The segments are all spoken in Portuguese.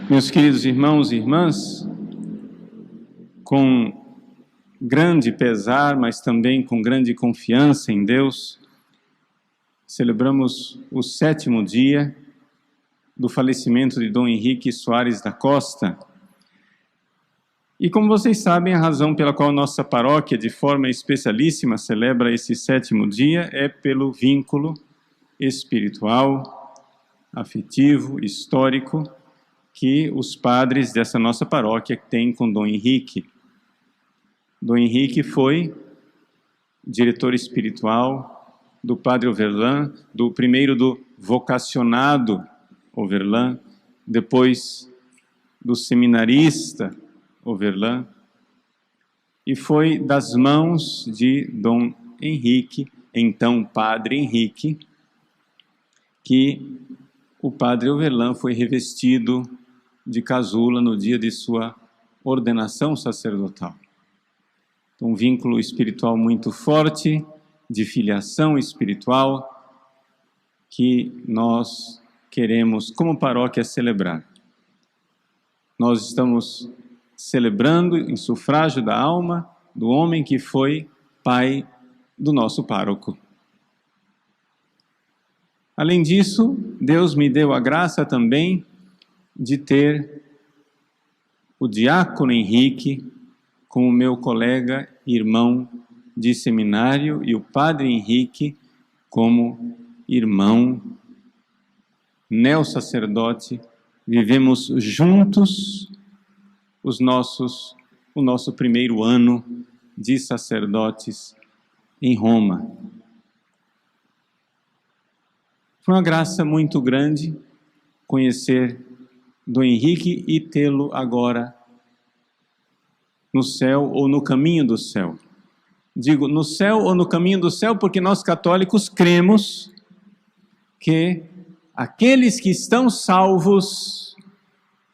Meus queridos irmãos e irmãs, com grande pesar, mas também com grande confiança em Deus, celebramos o 7º dia do falecimento de Dom Henrique Soares da Costa. E como vocês sabem, a razão pela qual nossa paróquia, de forma especialíssima, celebra esse 7º dia é pelo vínculo espiritual, afetivo, histórico, que os padres dessa nossa paróquia têm com Dom Henrique. Dom Henrique foi diretor espiritual do padre Overlan, primeiro do vocacionado Overlan, depois do seminarista Overlan, e foi das mãos de Dom Henrique, então padre Henrique, que o padre Overlan foi revestido de casula no dia de sua ordenação sacerdotal. Um vínculo espiritual muito forte, de filiação espiritual, que nós queremos, como paróquia, celebrar. Nós estamos celebrando em sufrágio da alma do homem que foi pai do nosso pároco. Além disso, Deus me deu a graça também de ter o diácono Henrique como meu colega, irmão de seminário, e o padre Henrique como irmão, neo-sacerdote. Vivemos juntos o nosso primeiro ano de sacerdotes em Roma. Foi uma graça muito grande conhecer Dom Henrique e tê-lo agora no céu ou no caminho do céu. Digo no céu ou no caminho do céu porque nós católicos cremos que aqueles que estão salvos,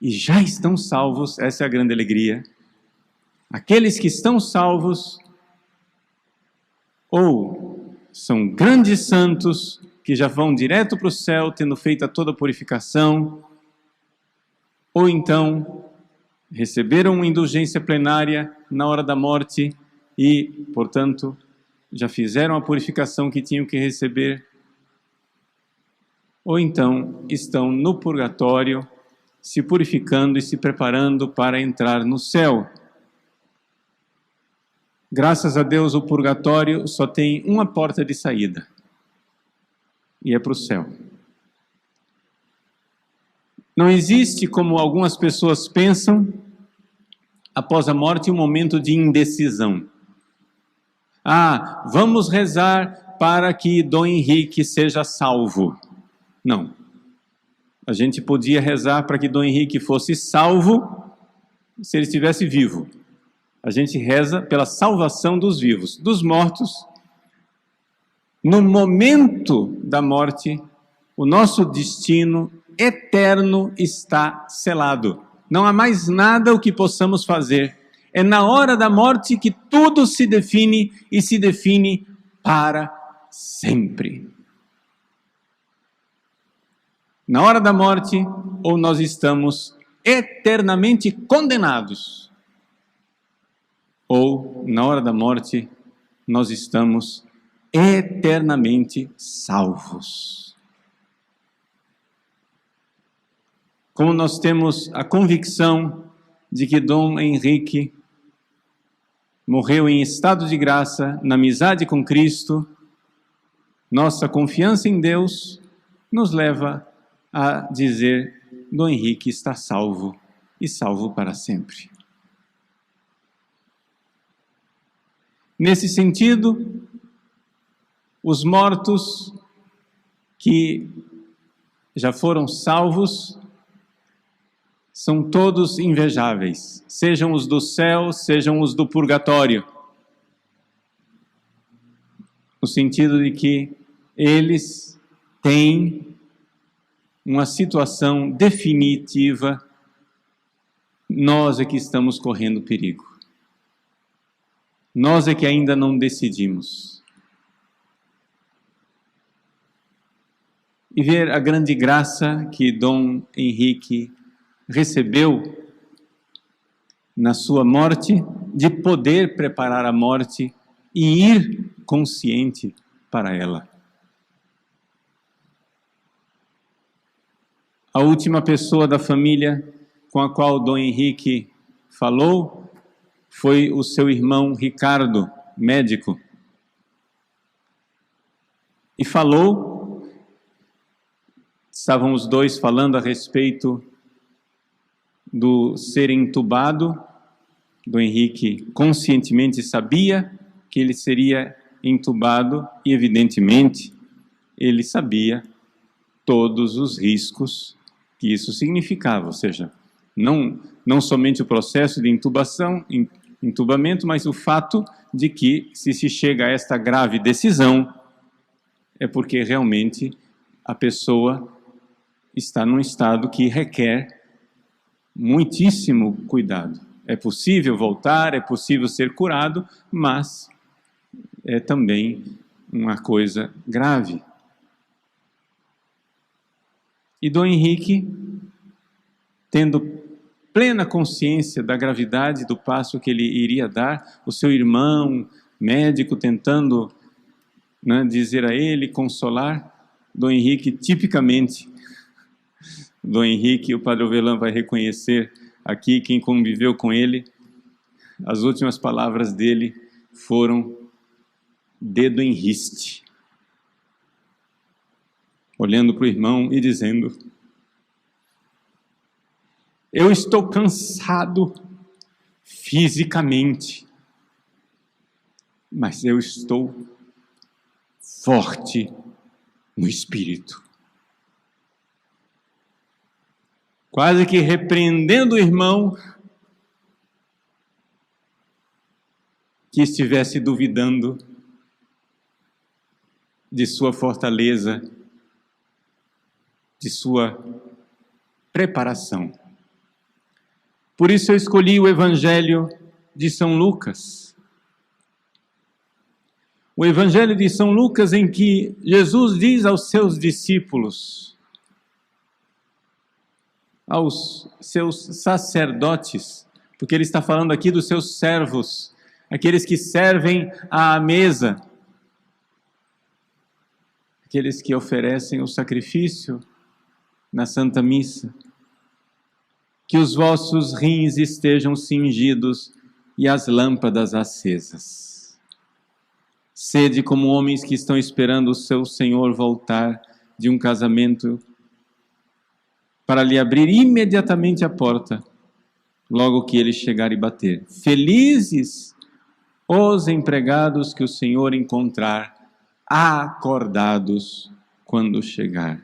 e já estão salvos, essa é a grande alegria, aqueles que estão salvos ou são grandes santos que já vão direto para o céu, tendo feito toda a purificação, ou então receberam uma indulgência plenária na hora da morte e, portanto, já fizeram a purificação que tinham que receber, ou então estão no purgatório, se purificando e se preparando para entrar no céu. Graças a Deus, o purgatório só tem uma porta de saída, e é para o céu. Não existe, como algumas pessoas pensam, após a morte, um momento de indecisão. Vamos rezar para que Dom Henrique seja salvo. Não. A gente podia rezar para que Dom Henrique fosse salvo se ele estivesse vivo. A gente reza pela salvação dos vivos. Dos mortos, no momento da morte, o nosso destino eterno está selado. Não há mais nada o que possamos fazer. É na hora da morte que tudo se define e se define para sempre. Na hora da morte, ou nós estamos eternamente condenados, ou na hora da morte, nós estamos eternamente salvos. Como nós temos a convicção de que Dom Henrique morreu em estado de graça, na amizade com Cristo, nossa confiança em Deus nos leva a dizer: Dom Henrique está salvo e salvo para sempre. Nesse sentido, os mortos que já foram salvos são todos invejáveis, sejam os do céu, sejam os do purgatório, no sentido de que eles têm uma situação definitiva, nós é que estamos correndo perigo. Nós é que ainda não decidimos. E ver a grande graça que Dom Henrique recebeu na sua morte, de poder preparar a morte e ir consciente para ela. A última pessoa da família com a qual Dom Henrique falou foi o seu irmão Ricardo, médico. E falou, estavam os dois falando a respeito do ser entubado. Dom Henrique conscientemente sabia que ele seria entubado e, evidentemente, ele sabia todos os riscos que isso significava, ou seja, não somente o processo de entubamento, mas o fato de que, se chega a esta grave decisão, é porque realmente a pessoa está num estado que requer muitíssimo cuidado. É possível voltar, é possível ser curado, mas é também uma coisa grave. E Dom Henrique, tendo plena consciência da gravidade do passo que ele iria dar, o seu irmão médico tentando, dizer a ele, consolar, Dom Henrique, tipicamente, Dom Henrique, o Padre Ovelan vai reconhecer aqui, quem conviveu com ele, as últimas palavras dele foram dedo em riste, olhando para o irmão e dizendo: eu estou cansado fisicamente, mas eu estou forte no espírito. Quase que repreendendo o irmão que estivesse duvidando de sua fortaleza, de sua preparação. Por isso eu escolhi o Evangelho de São Lucas. O Evangelho de São Lucas, em que Jesus diz aos seus discípulos, aos seus sacerdotes, porque ele está falando aqui dos seus servos, aqueles que servem à mesa, aqueles que oferecem o sacrifício na Santa Missa, que os vossos rins estejam cingidos e as lâmpadas acesas. Sede como homens que estão esperando o seu Senhor voltar de um casamento para lhe abrir imediatamente a porta, logo que ele chegar e bater. Felizes os empregados que o Senhor encontrar acordados quando chegar.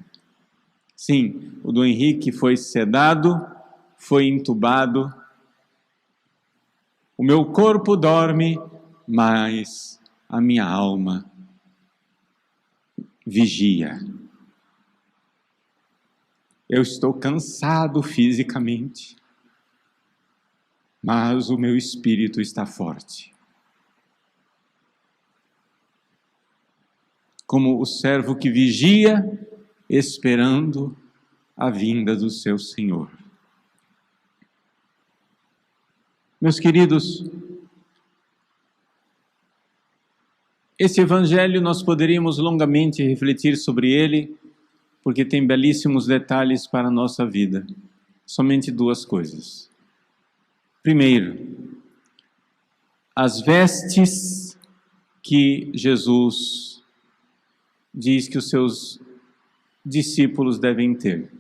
Sim, o Dom Henrique foi sedado, foi entubado. O meu corpo dorme, mas a minha alma vigia. Eu estou cansado fisicamente, mas o meu espírito está forte. Como o servo que vigia, esperando a vinda do seu Senhor. Meus queridos, esse Evangelho nós poderíamos longamente refletir sobre ele, porque tem belíssimos detalhes para a nossa vida. Somente duas coisas. Primeiro, as vestes que Jesus diz que os seus discípulos devem ter,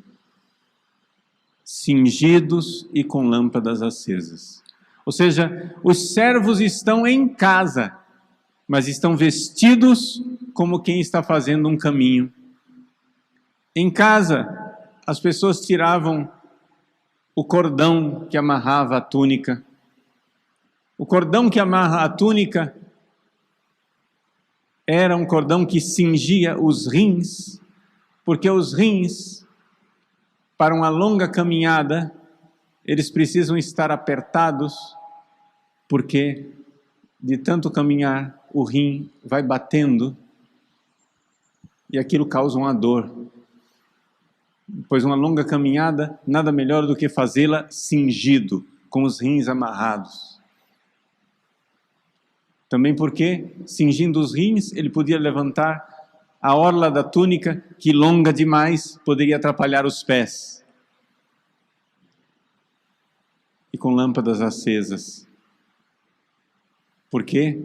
cingidos e com lâmpadas acesas. Ou seja, os servos estão em casa, mas estão vestidos como quem está fazendo um caminho. Em casa, as pessoas tiravam o cordão que amarrava a túnica. O cordão que amarra a túnica era um cordão que cingia os rins, porque os rins, para uma longa caminhada, eles precisam estar apertados, porque de tanto caminhar, o rim vai batendo e aquilo causa uma dor. pois uma longa caminhada, nada melhor do que fazê-la cingido, com os rins amarrados. Também porque, cingindo os rins, ele podia levantar a orla da túnica, que longa demais poderia atrapalhar os pés. E com lâmpadas acesas. Por quê?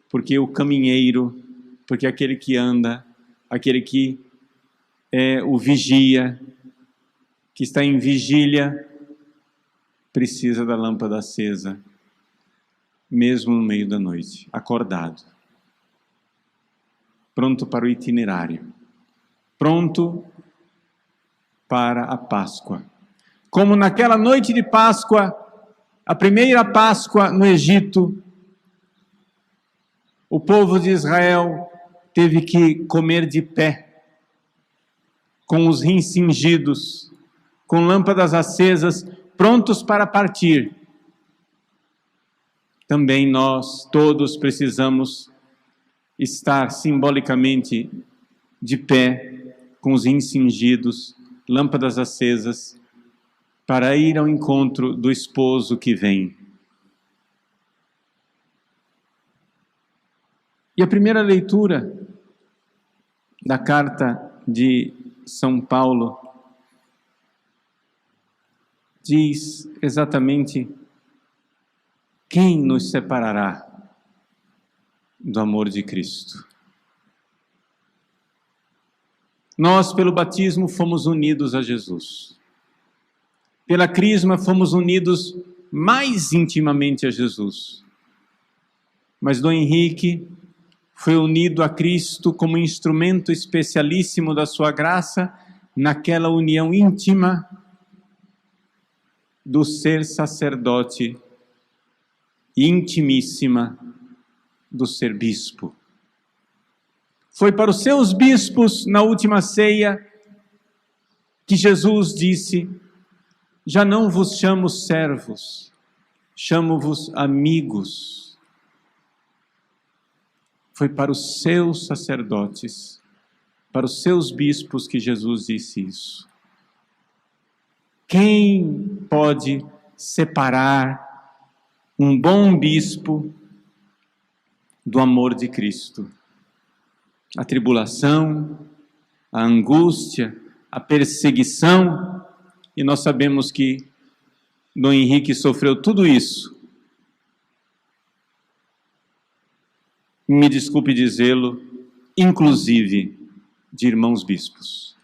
Porque o caminheiro, porque aquele que anda, aquele que é o vigia, que está em vigília, precisa da lâmpada acesa, mesmo no meio da noite, acordado, pronto para o itinerário, pronto para a Páscoa. Como naquela noite de Páscoa, a primeira Páscoa no Egito, o povo de Israel teve que comer de pé, com os rins cingidos, com lâmpadas acesas, prontos para partir. Também nós todos precisamos estar simbolicamente de pé, com os rins cingidos, lâmpadas acesas, para ir ao encontro do esposo que vem. E a primeira leitura da carta de São Paulo diz exatamente: quem nos separará do amor de Cristo? Nós, pelo batismo, fomos unidos a Jesus. Pela crisma, fomos unidos mais intimamente a Jesus. Mas Dom Henrique foi unido a Cristo como instrumento especialíssimo da sua graça, naquela união íntima do ser sacerdote e intimíssima do ser bispo. Foi para os seus bispos, na última ceia, que Jesus disse: já não vos chamo servos, chamo-vos amigos. Foi para os seus sacerdotes, para os seus bispos que Jesus disse isso. Quem pode separar um bom bispo do amor de Cristo? A tribulação, a angústia, a perseguição, e nós sabemos que Dom Henrique sofreu tudo isso. Me desculpe dizê-lo, inclusive de irmãos bispos.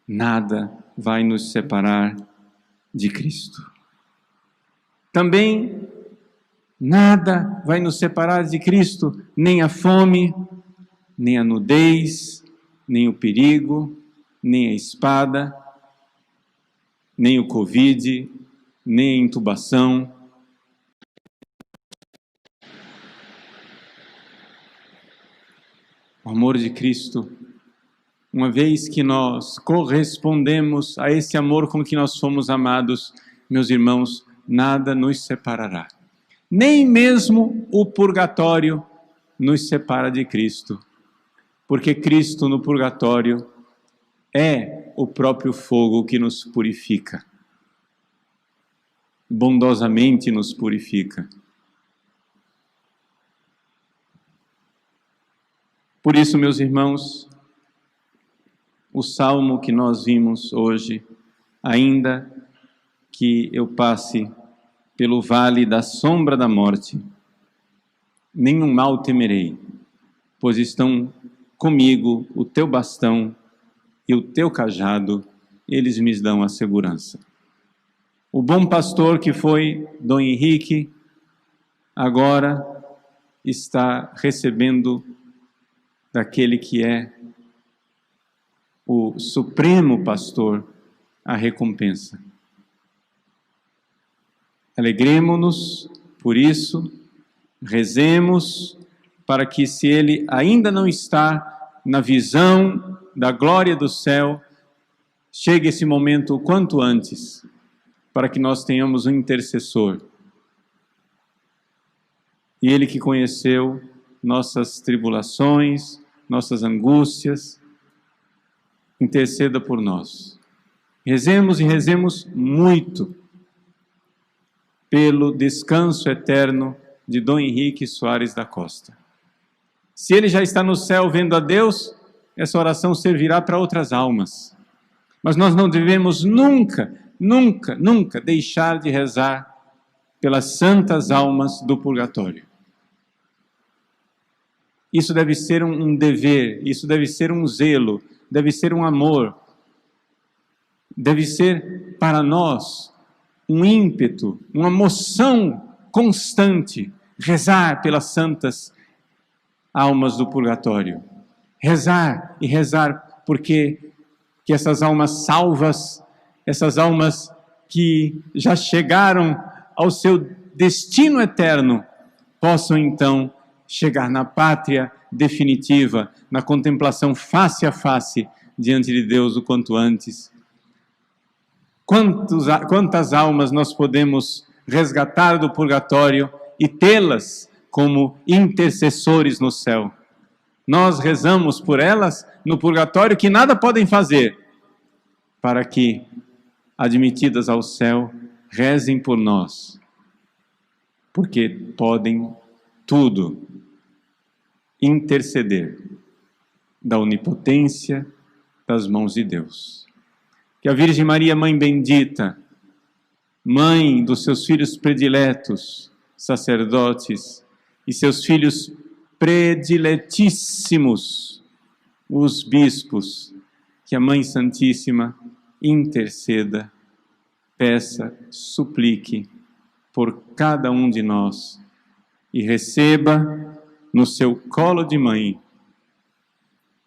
Nada vai nos separar de Cristo. Também nada vai nos separar de Cristo, nem a fome, nem a nudez, nem o perigo, nem a espada, nem o Covid, nem a intubação. O amor de Cristo, uma vez que nós correspondemos a esse amor com que nós fomos amados, meus irmãos, nada nos separará. Nem mesmo o purgatório nos separa de Cristo, porque Cristo no purgatório é o próprio fogo que nos purifica, bondosamente nos purifica. Por isso, meus irmãos, o salmo que nós vimos hoje, ainda que eu passe pelo vale da sombra da morte, nenhum mal temerei, pois estão comigo o teu bastão e o teu cajado, eles me dão a segurança. O bom pastor que foi Dom Henrique, agora está recebendo daquele que é o supremo pastor a recompensa. Alegremo-nos por isso, rezemos para que, se ele ainda não está na visão da glória do céu, chegue esse momento o quanto antes, para que nós tenhamos um intercessor. E ele que conheceu nossas tribulações, nossas angústias, interceda por nós. Rezemos e rezemos muito pelo descanso eterno de Dom Henrique Soares da Costa. Se ele já está no céu vendo a Deus, essa oração servirá para outras almas. Mas nós não devemos nunca, nunca, nunca deixar de rezar pelas santas almas do purgatório. Isso deve ser um dever, isso deve ser um zelo, deve ser um amor, deve ser para nós um ímpeto, uma moção constante, rezar pelas santas almas do purgatório. Rezar e rezar, porque que essas almas salvas, essas almas que já chegaram ao seu destino eterno, possam então chegar na pátria definitiva, na contemplação face a face diante de Deus o quanto antes. Quantas almas nós podemos resgatar do purgatório e tê-las como intercessores no céu? Nós rezamos por elas no purgatório que nada podem fazer, para que, admitidas ao céu, rezem por nós, porque podem tudo interceder da onipotência das mãos de Deus. Que a Virgem Maria, Mãe bendita, mãe dos seus filhos prediletos, sacerdotes, e seus filhos prediletíssimos, os bispos, que a Mãe Santíssima interceda, peça, suplique por cada um de nós e receba no seu colo de mãe,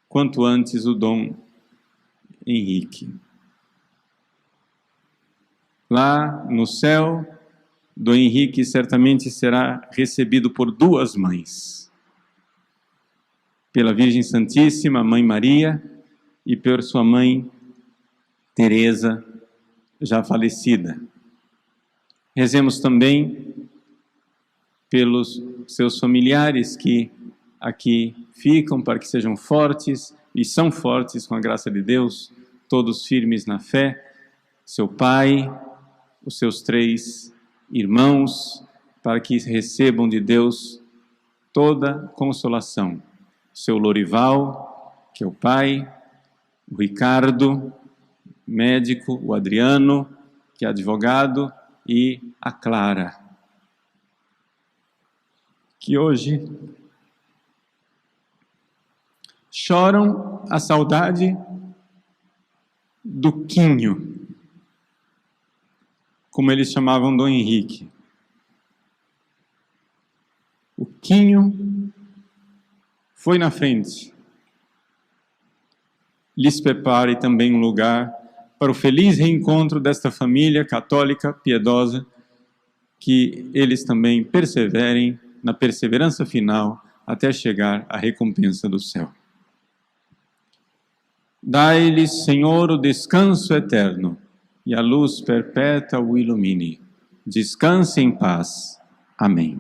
quanto antes, o Dom Henrique. Lá no céu, Dom Henrique certamente será recebido por duas mães, pela Virgem Santíssima, Mãe Maria, e por sua mãe Teresa, já falecida. Rezemos também pelos seus familiares que aqui ficam, para que sejam fortes, e são fortes com a graça de Deus, todos firmes na fé, seu pai, os seus 3 irmãos, para que recebam de Deus toda consolação. Seu Lorival, que é o pai, o Ricardo, médico, o Adriano, que é advogado, e a Clara, que hoje choram a saudade do Quinho, como eles chamavam Dom Henrique. O Quinho foi na frente. Lhes prepare também um lugar para o feliz reencontro desta família católica piedosa, que eles também perseverem na perseverança final até chegar à recompensa do céu. Dai-lhes, Senhor, o descanso eterno, e a luz perpétua o ilumine. Descanse em paz. Amém.